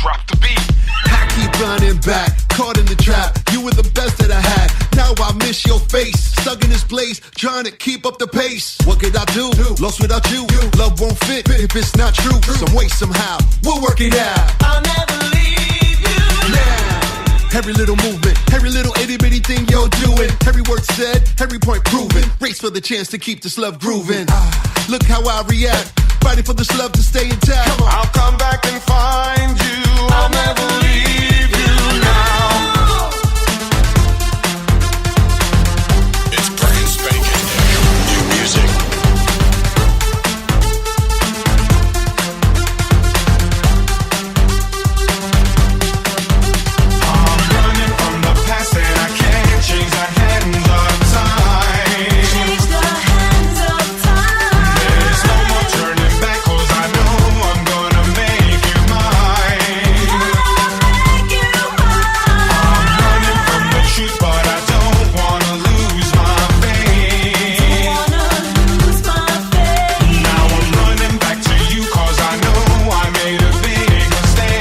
drop the beat. I keep running back, caught in the trap. You were the best that I had. Now I miss your face. Stuck in this place, trying to keep up the pace. What could I do? Lost without you. Love won't fit if it's not true. Some way, somehow, we'll work it out. I'll never leave you now. Every little movement, every little itty bitty thing you're doing. Every word said, every point proven. Race for the chance to keep this love grooving. Look how I react. Fighting for this love to stay intact. Come on. I'll come back and find you. I'll never leave you now. It's brand spanking new music. I'm running from the past and I can't change the hands of time. Change the hands of time. There's no more turning back 'cause I know I'm gonna make you mine. I'm running from the truth, but I don't wanna lose my faith. Now I'm running back to you 'cause I know I made a big mistake.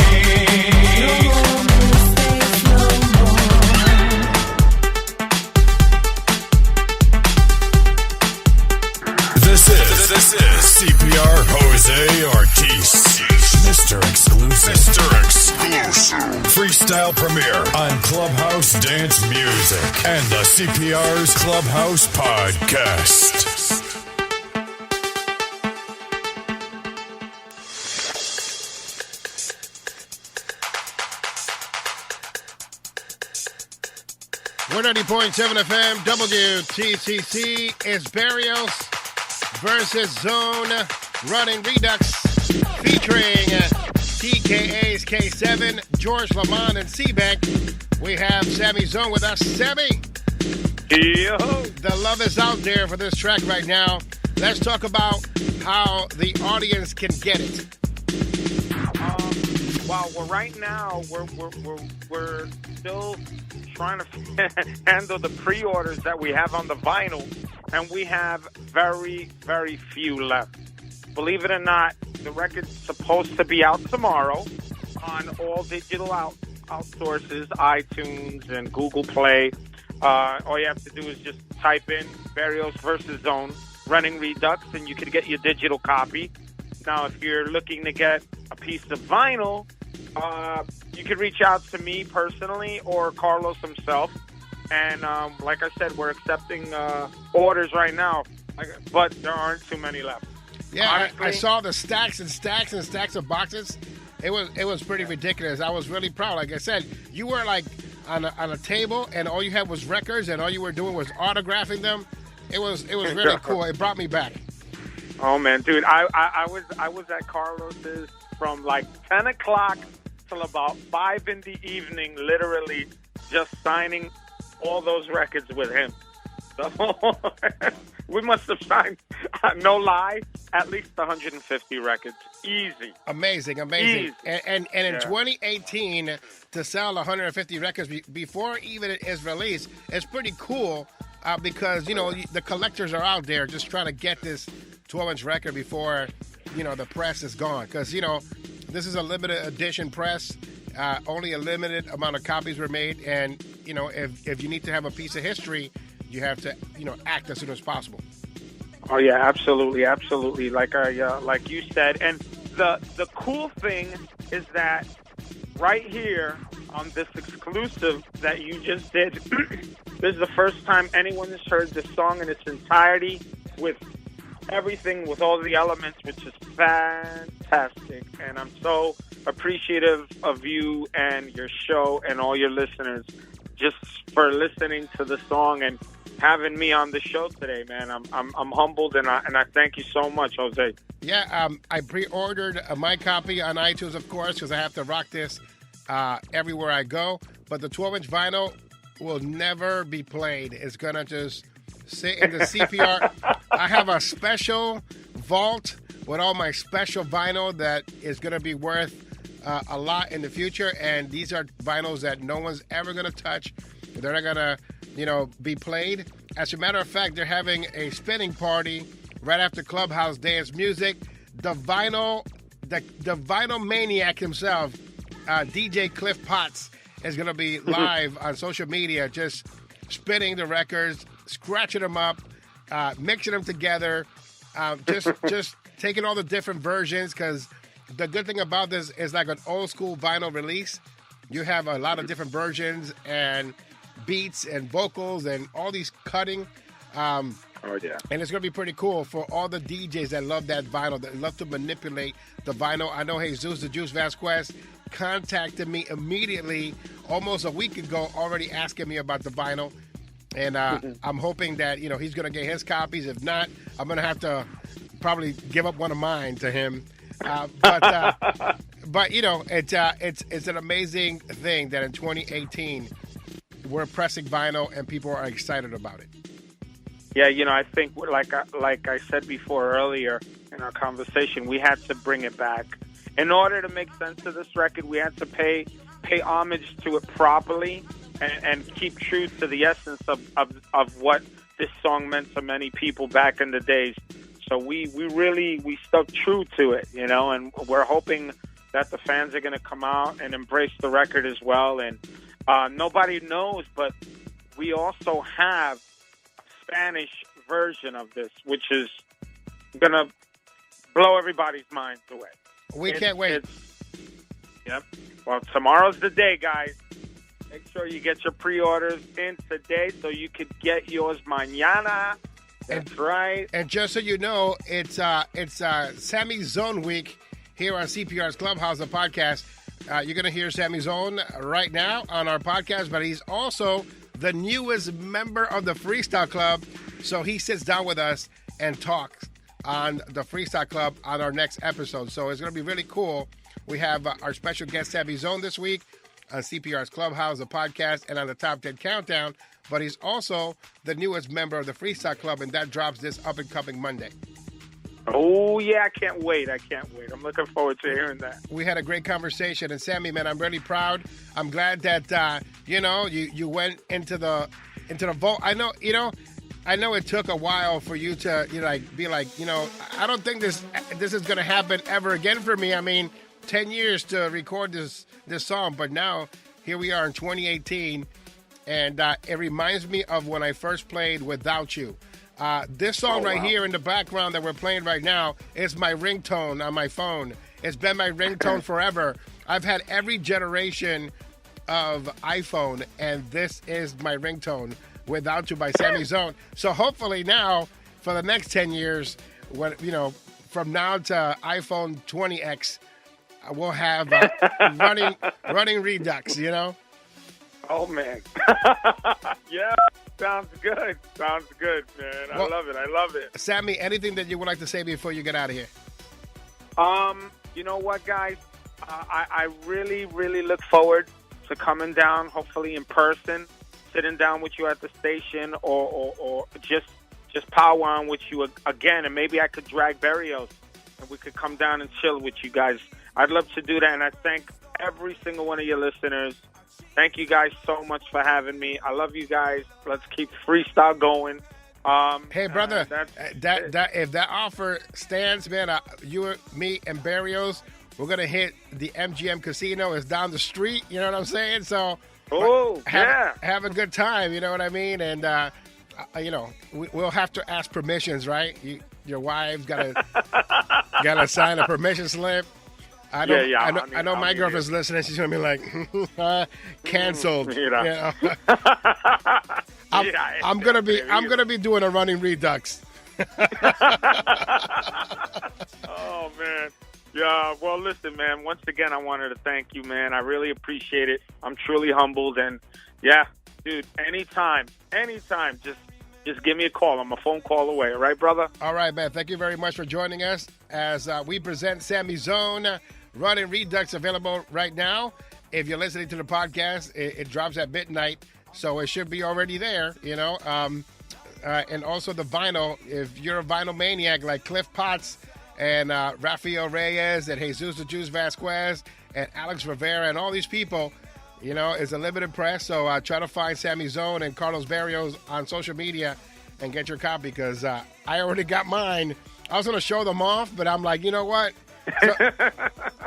This is CPR Jose Ortiz. Mr. Exclusive. Freestyle premiere on Clubhouse Dance Music and the CPR's Clubhouse Podcast. We're 90.7 FM, WTCC is Berrios versus Zone running Redux featuring TKA's K7, George Lamond, and C-Bank. We have Sammy Zone with us. Sammy, Yo. the love is out there for this track right now. Let's talk about how the audience can get it. Well, right now we're still trying to handle the pre-orders that we have on the vinyl, and we have very, very few left. Believe it or not, the record's supposed to be out tomorrow on all digital outsources, iTunes and Google Play. All you have to do is just type in Berrios versus Zone running Redux, and you can get your digital copy. Now, if you're looking to get a piece of vinyl, you can reach out to me personally or Carlos himself. And like I said, we're accepting orders right now, but there aren't too many left. Yeah, Honestly, I saw the stacks and stacks and stacks of boxes. It was pretty ridiculous. I was really proud. Like I said, you were like on a table, and all you had was records, and all you were doing was autographing them. It was really cool. It brought me back. Oh man, dude, I was at Carlos's from like 10 o'clock till about 5 in the evening, literally just signing all those records with him. So we must have signed, no lie, at least 150 records. Easy. Amazing. Easy. And in 2018, to sell 150 records before even it is released, it's pretty cool because, you know, the collectors are out there just trying to get this 12-inch record before, you know, the press is gone. Because, you know, this is a limited edition press. Only a limited amount of copies were made. And, you know, if you need to have a piece of history, you have to, you know, act as soon as possible. Oh yeah, absolutely. Like like you said, and the cool thing is that right here on this exclusive that you just did, this is the first time anyone has heard this song in its entirety with everything, with all the elements, which is fantastic. And I'm so appreciative of you and your show and all your listeners just for listening to the song and having me on the show today, man. I'm humbled, and I thank you so much, Jose. Yeah, I pre-ordered my copy on iTunes, of course, because I have to rock this everywhere I go. But the 12-inch vinyl will never be played. It's going to just sit in the CPR. I have a special vault with all my special vinyl that is going to be worth a lot in the future. And these are vinyls that no one's ever going to touch. They're not going to, you know, be played. As a matter of fact, they're having a spinning party right after Clubhouse Dance Music. The vinyl maniac himself, DJ Cliff Potts is going to be live on social media, just spinning the records, scratching them up, mixing them together, just taking all the different versions, because the good thing about this is like an old school vinyl release. You have a lot of different versions and beats and vocals and all these cutting. And it's going to be pretty cool for all the DJs that love that vinyl, that love to manipulate the vinyl. I know Jesus the Juice Vasquez contacted me immediately almost a week ago, already asking me about the vinyl. And I'm hoping that, he's going to get his copies. If not, I'm going to have to probably give up one of mine to him. But it's an amazing thing that in 2018 we're pressing vinyl and people are excited about it. Yeah, I think like I said before earlier in our conversation, we had to bring it back. In order to make sense of this record, we had to pay homage to it properly and keep true to the essence of what this song meant to many people back in the days. So we stuck true to it, and we're hoping that the fans are going to come out and embrace the record as well. And nobody knows, but we also have a Spanish version of this, which is going to blow everybody's minds away. We can't wait. Yep. Well, tomorrow's the day, guys. Make sure you get your pre-orders in today so you could get yours mañana. That's right. And just so you know, it's Sammy Zone week here on CPR's Clubhouse, the podcast. You're going to hear Sammy Zone right now on our podcast, but he's also the newest member of the Freestyle Club. So he sits down with us and talks on the Freestyle Club on our next episode. So it's going to be really cool. We have our special guest, Sammy Zone, this week on CPR's Clubhouse, the podcast, and on the Top 10 Countdown. But he's also the newest member of the Freestyle Club, and that drops this up-and-coming Monday. Oh, yeah, I can't wait. I'm looking forward to hearing that. We had a great conversation, and Sammy, man, I'm really proud. I'm glad that, you went into the vault. I know it took a while for you to, be like, I don't think this is going to happen ever again for me. I mean, 10 years to record this song, but now here we are in 2018, and it reminds me of when I first played Without You. This song here in the background that we're playing right now is my ringtone on my phone. It's been my ringtone forever. I've had every generation of iPhone, and this is my ringtone, Without You by Sammy Zone. So hopefully now, for the next 10 years, when from now to iPhone 20X, we'll have running Redux, Oh, man. Yeah, sounds good, man. I love it. Sammy, anything that you would like to say before you get out of here? You know what, guys? I really, really look forward to coming down, hopefully in person, sitting down with you at the station, or just power on with you again, and maybe I could drag Berrios, and we could come down and chill with you guys. I'd love to do that, and I thank every single one of your listeners. Thank you guys so much for having me. I love you guys. Let's keep freestyle going. Hey, brother, if that offer stands, man, you, me, and Berrios, we're going to hit the MGM Casino. It's down the street, you know what I'm saying? So have a good time, you know what I mean? And, we'll have to ask permissions, right? Your wife's got to sign a permission slip. I know my girlfriend's listening. She's gonna be like, canceled. I'm gonna be doing a running Redux. Oh man, yeah. Well, listen, man. Once again, I wanted to thank you, man. I really appreciate it. I'm truly humbled, and yeah, dude. Anytime. Just give me a call. I'm a phone call away. All right, brother? All right, man. Thank you very much for joining us as we present Sammy Zone, Running Redux, available right now. If you're listening to the podcast, it drops at midnight, so it should be already there, and also the vinyl. If you're a vinyl maniac like Cliff Potts and Rafael Reyes and Jesus the Juice Vasquez and Alex Rivera and all these people, it's a limited press, so try to find Sammy Zone and Carlos Berrios on social media and get your copy, because I already got mine. I was going to show them off, but I'm like, you know what?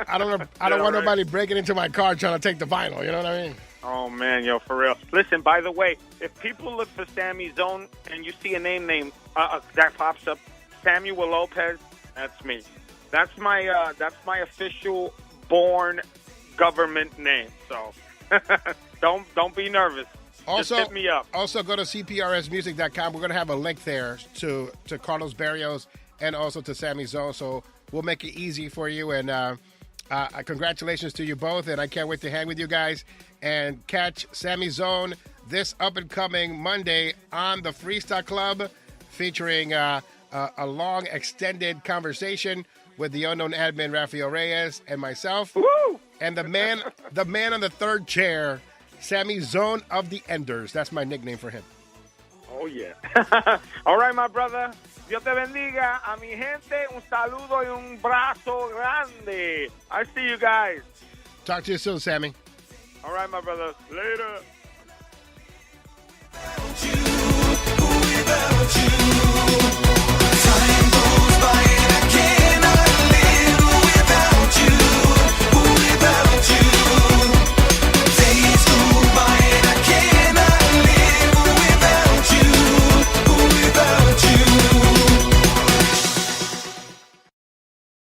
I don't want nobody breaking into my car trying to take the vinyl. You know what I mean? Oh, man, yo, for real. Listen, by the way, if people look for Sammy Zone and you see a name that pops up, Samuel Lopez, that's me. That's my official born government name. So don't be nervous. Also, just hit me up. Also, go to cprsmusic.com. We're going to have a link there to Carlos Berrios and also to Sammy Zone. So we'll make it easy for you. And congratulations to you both. And I can't wait to hang with you guys and catch Sammy Zone this up-and-coming Monday on the Freestyle Club, featuring a long, extended conversation with the unknown admin, Rafael Reyes, and myself. Woo! And the man on the third chair, Sammy Zone of the Enders. That's my nickname for him. Oh, yeah. All right, my brother. Dios te bendiga. A mi gente, un saludo y un brazo grande. I see you guys. Talk to you soon, Sammy. All right, my brother. Later. Without you.